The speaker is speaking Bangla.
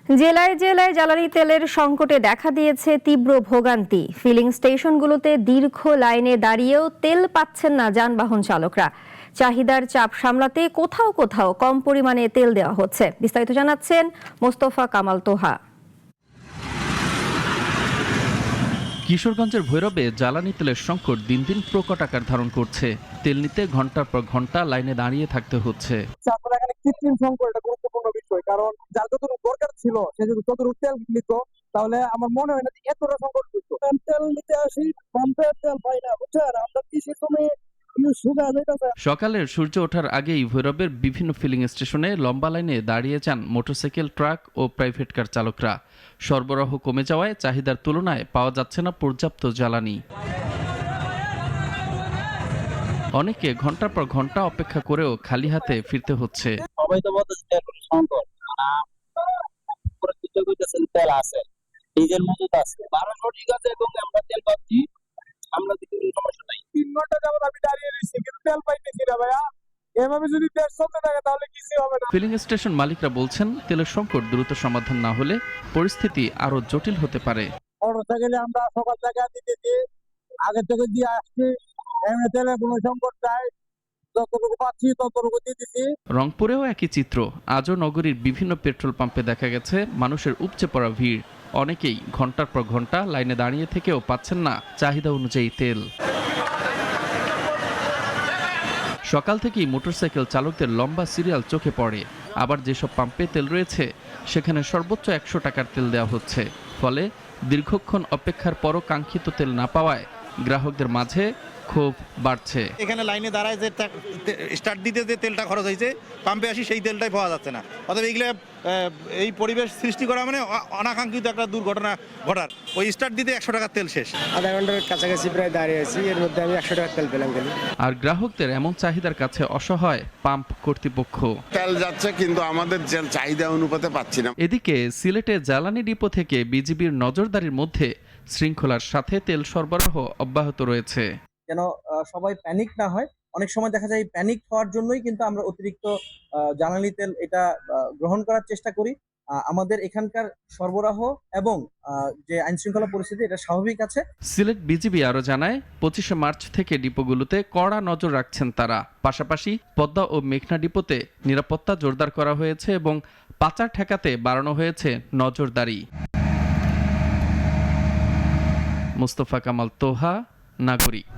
জেলায় জেলায় জ্বালানি তেলের সংকটে দেখা দিয়েছে তীব্র ভোগান্তি। ফিলিং স্টেশনগুলোতে দীর্ঘ লাইনে দাঁড়িয়েও তেল পাচ্ছেন না যানবাহন চালকরা। চাহিদার চাপ সামলাতে কোথাও কোথাও কম পরিমাণে তেল দেওয়া হচ্ছে। বিস্তারিত জানাচ্ছেন মোস্তফা কামাল তোহা। কিশোরগঞ্জের ভৈরবে জ্বালানি তেলের সংকট দিন দিন প্রকট আকার ধারণ করছে। তেল নিতে ঘন্টার পর ঘন্টা লাইনে দাঁড়িয়ে থাকতে হচ্ছে। এখানে কৃত্রিম সংকট একটা গুরুত্বপূর্ণ বিষয়, কারণ যার যতটুকু দরকার ছিল সে যদি ততটুকু তেল নিত তাহলে আমার মনে হয় না যে এতটা সংকট হইত। তেল নিতে আসি পাম্পের তেল পাই না, বুঝছেন? আমরা কৃষি শ্রমে সকালের সূর্য ওঠার আগেই ভৈরবের বিভিন্ন ফিলিং স্টেশনে লম্বা লাইনে দাঁড়িয়ে যান মোটরসাইকেল, ট্রাক ও প্রাইভেট কার চালকরা। সরবরাহ কমে যাওয়ায় চাহিদার তুলনায় পাওয়া যাচ্ছে না পর্যাপ্ত জ্বালানি। অনেকে ঘন্টার পর ঘন্টা অপেক্ষা করেও খালি হাতে ফিরতে হচ্ছে। সবাই তো বলতেছে সংকট, তেল আছে, ডিজেল মজুদ আছে, 1200 ঠিক আছে, এবং আমরা তেল পাচ্ছি, আমরা কোনো সমস্যা নাই। 3 ঘন্টা যাবত আমি দাঁড়িয়ে রয়েছি, কিন্তু তেল পাইতেছি না ভাইয়া। এভাবে যদি দেশ চলতে থাকে তাহলে কিছু হবে না। ফিলিং স্টেশন মালিকরা বলছেন, তেলের সংকট দ্রুত সমাধান না হলে পরিস্থিতি আরো জটিল হতে পারে। মোটরসাইকেলে আমরা সকাল থেকে দিতেছি, আগে থেকে দিয়ে আসছি, এমনি তেলে কোনো সংকট নাই, যতটুকু পাচ্ছি ততটুকু দিতেছি। রংপুরেও একই চিত্র। আজও নগরীর বিভিন্ন পেট্রোল পাম্পে দেখা গেছে মানুষের উপচে পড়া ভিড়। অনেকেই ঘন্টার পর ঘন্টা লাইনে দাঁড়িয়ে থেকেও পাচ্ছেন না চাহিদা অনুযায়ী তেল। সকাল থেকেই মোটরসাইকেল চালকদের লম্বা সিরিয়াল চোখে পড়ে। আবার যেসব পাম্পে তেল রয়েছে সেখানে সর্বোচ্চ 100 টাকার তেল দেওয়া হচ্ছে। ফলে দীর্ঘক্ষণ অপেক্ষার পরও কাঙ্ক্ষিত তেল না পাওয়ায় গ্রাহকদের মাঝে ক্ষোভ বাড়ছে। এখানে লাইনে দাঁড়ায় যে স্টার্ট দিতে যে তেলটা খরচ হয়েছে, পাম্পে আসি সেই তেলটাই পাওয়া যাচ্ছে না। অতএব এইগুলো এই পরিবেশ সৃষ্টি করা মানে অনাকাঙ্ক্ষিত একটা দুর্ঘটনা ঘটার। ওই স্টার্ট দিতে 100 টাকার তেল শেষ। আধা ঘন্টার কাছাকাছি প্রায় দাঁড়িয়ে আছি, এর মধ্যে আমি 100 টাকার তেল পেলাম। আর গ্রাহকদের এমন চাহিদার কাছে অসহায় পাম্প কর্তৃপক্ষ। তেল যাচ্ছে কিন্তু আমাদের চাহিদা অনুপাতে পাচ্ছি না। এদিকে সিলেটে জ্বালানি ডিপো থেকে বিজিবির নজরদারির মধ্যে শৃঙ্খলার সাথে তেল সরবরাহ অব্যাহত রয়েছে। যেন সবাই প্যানিক না হয়। অনেক সময় দেখা যায় প্যানিক হওয়ার জন্যই কিন্তু আমরা অতিরিক্ত জ্বালানি তেল এটা গ্রহণ করার চেষ্টা করি। আমাদের এখানকার সরবরাহ এবং যে আইন শৃঙ্খলা পরিস্থিতি এটা স্বাভাবিক আছে। সিলেট বিজিবি আরো জানায়, 25শে মার্চ থেকে ডিপোগুলোতে কড়া নজর রাখছেন তারা। পাশাপাশি পদ্মা ও মেঘনা ডিপোতে নিরাপত্তা জোরদার করা হয়েছে এবং পাচার ঠেকাতে বাড়ানো হয়েছে নজরদারি। মোস্তফা কামাল তোহা, নাগরিক।